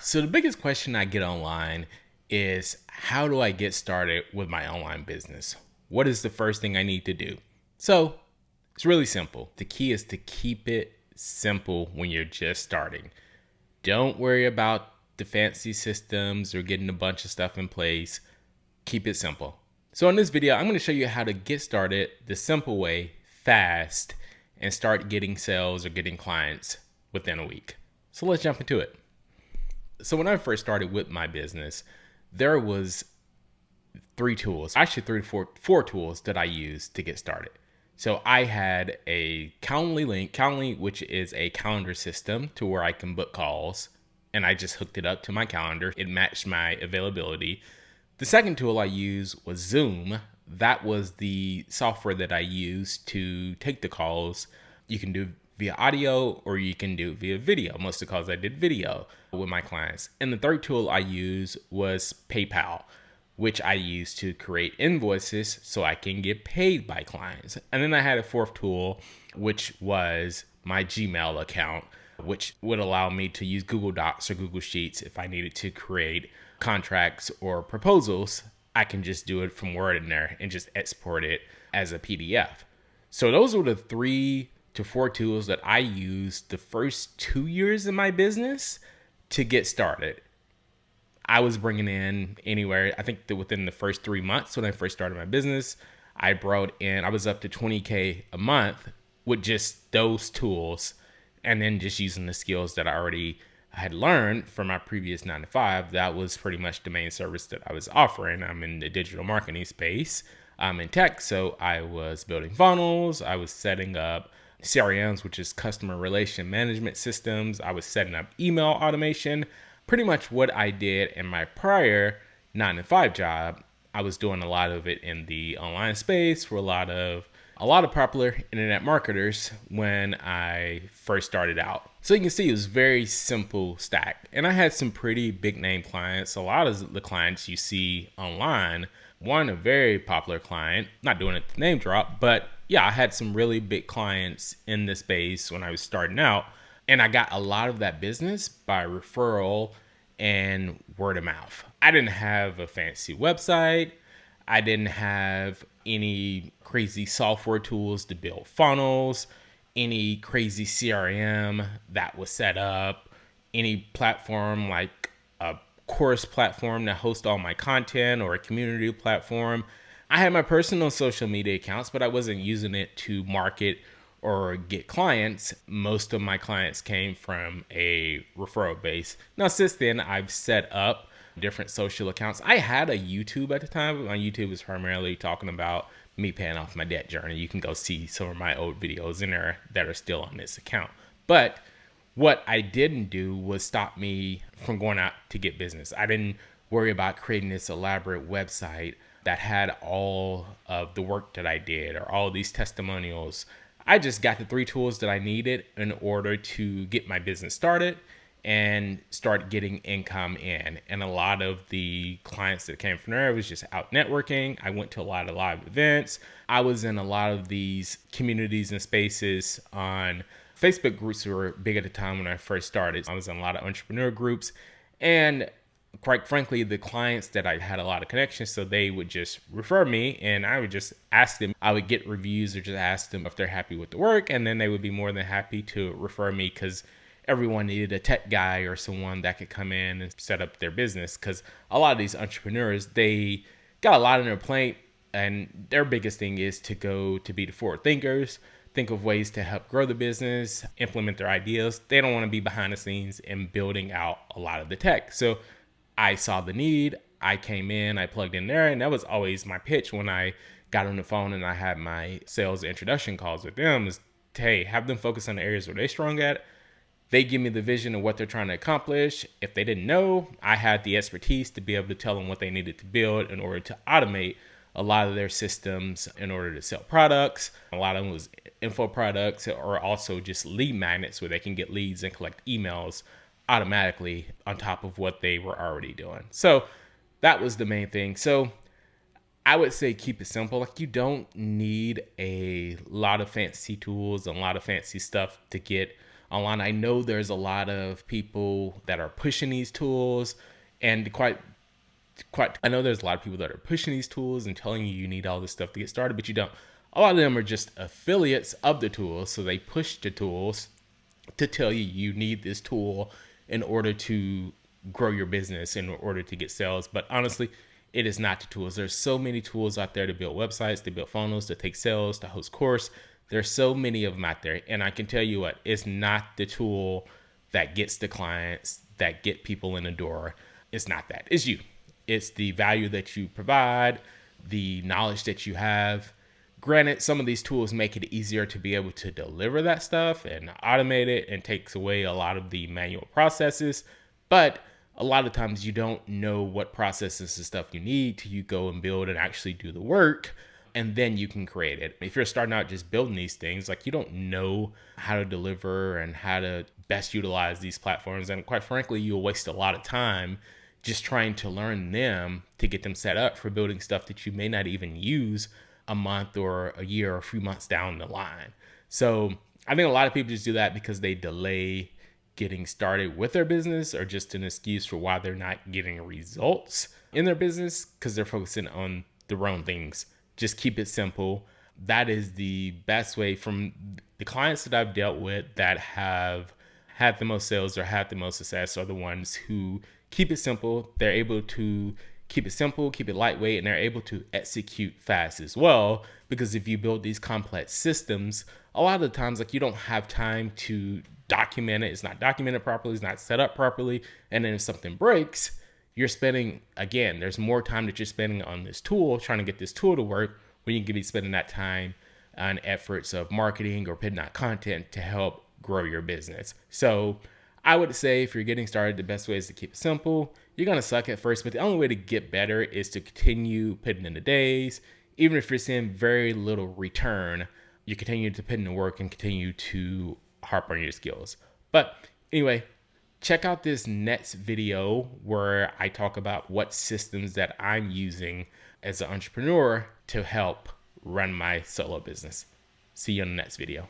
So the biggest question I get online is, how do I get started with my online business? What is the first thing I need to do? So it's really simple. The key is to keep it simple when you're just starting. Don't worry about the fancy systems or getting a bunch of stuff in place. Keep it simple. So in this video, I'm going to show you how to get started the simple way, fast, and start getting sales or getting clients within a week. So let's jump into it. So when I first started with my business, there was four tools that I used to get started. So I had a Calendly, which is a calendar system to where I can book calls, and I just hooked it up to my calendar. It matched my availability. The second tool I used was Zoom. That was the software that I used to take the calls. You can do via audio or you can do via video. Most of the calls I did video with my clients. And the third tool I used was PayPal, which I use to create invoices so I can get paid by clients. And then I had a fourth tool, which was my Gmail account, which would allow me to use Google Docs or Google Sheets if I needed to create contracts or proposals. I can just do it from Word in there and just export it as a PDF. So those were the 3 to 4 tools that I used the first 2 years of my business to get started. I was bringing in anywhere, I think that within the first 3 months when I first started my business, I was up to $20K a month with just those tools, and then just using the skills that I already had learned from my previous 9 to 5. That was pretty much the main service that I was offering. I'm in the digital marketing space. I'm in tech, so I was building funnels. I was setting up CRMs, which is customer relation management systems. I was setting up email automation. Pretty much what I did in my prior 9 to 5 job. I was doing a lot of it in the online space for a lot of popular internet marketers when I first started out. So you can see it was very simple stack. And I had some pretty big name clients. A lot of the clients you see online, one, a very popular client, not doing it to name drop, but yeah, I had some really big clients in this space when I was starting out. And I got a lot of that business by referral and word of mouth. I didn't have a fancy website. I didn't have any crazy software tools to build funnels, any crazy CRM that was set up, any platform like a course platform that hosts all my content or a community platform. I had my personal social media accounts, but I wasn't using it to market or get clients. Most of my clients came from a referral base. Now, since then, I've set up different social accounts. I had a YouTube at the time, but my YouTube was primarily talking about me paying off my debt journey. You can go see some of my old videos in there that are still on this account. But what I didn't do was stop me from going out to get business. I didn't worry about creating this elaborate website that had all of the work that I did or all these testimonials. I just got the 3 tools that I needed in order to get my business started and start getting income in. And a lot of the clients that came from there was just out networking. I went to a lot of live events. I was in a lot of these communities and spaces on Facebook groups that were big at the time when I first started. I was in a lot of entrepreneur groups, and quite frankly, the clients that I had a lot of connections, so they would just refer me and I would just ask them. I would get reviews or just ask them if they're happy with the work, and then they would be more than happy to refer me because everyone needed a tech guy or someone that could come in and set up their business, because a lot of these entrepreneurs, they got a lot on their plate, and their biggest thing is to be the forward thinkers, think of ways to help grow the business, implement their ideas. They don't want to be behind the scenes and building out a lot of the tech. So I saw the need, I came in, I plugged in there, and that was always my pitch when I got on the phone and I had my sales introduction calls with them is, hey, have them focus on the areas where they're strong at. They give me the vision of what they're trying to accomplish. If they didn't know, I had the expertise to be able to tell them what they needed to build in order to automate a lot of their systems in order to sell products. A lot of them was info products or also just lead magnets where they can get leads and collect emails automatically on top of what they were already doing. So that was the main thing. So I would say keep it simple. Like, you don't need a lot of fancy tools and a lot of fancy stuff to get online. I know there's a lot of people that are pushing these tools, and I know there's a lot of people that are pushing these tools and telling you need all this stuff to get started, but you don't. A lot of them are just affiliates of the tools, so they push the tools to tell you you need this tool in order to grow your business, in order to get sales. But honestly, it is not the tools. There's so many tools out there to build websites, to build funnels, to take sales, to host course. There's so many of them out there. And I can tell you what, it's not the tool that gets the clients, that get people in the door. It's not that. It's you. It's the value that you provide, the knowledge that you have. Granted, some of these tools make it easier to be able to deliver that stuff and automate it, and takes away a lot of the manual processes. But a lot of times you don't know what processes and stuff you need till you go and build and actually do the work, and then you can create it. If you're starting out just building these things, like, you don't know how to deliver and how to best utilize these platforms. And quite frankly, you'll waste a lot of time just trying to learn them to get them set up for building stuff that you may not even use a month or a year or a few months down the line. So I think a lot of people just do that because they delay getting started with their business, or just an excuse for why they're not getting results in their business, because they're focusing on the wrong things. Just keep it simple. That is the best way. From the clients that I've dealt with that have had the most sales or had the most success are the ones who keep it simple. They're able to keep it simple, keep it lightweight, and they're able to execute fast as well. Because if you build these complex systems, a lot of the times, like, you don't have time to document it. It's not documented properly. It's not set up properly. And then if something breaks, you're spending, again, there's more time that you're spending on this tool, trying to get this tool to work, when you can be spending that time on efforts of marketing or putting out content to help grow your business. So I would say, if you're getting started, the best way is to keep it simple. You're going to suck at first, but the only way to get better is to continue putting in the days. Even if you're seeing very little return, you continue to put in the work and continue to harp on your skills. But anyway, check out this next video where I talk about what systems that I'm using as an entrepreneur to help run my solo business. See you in the next video.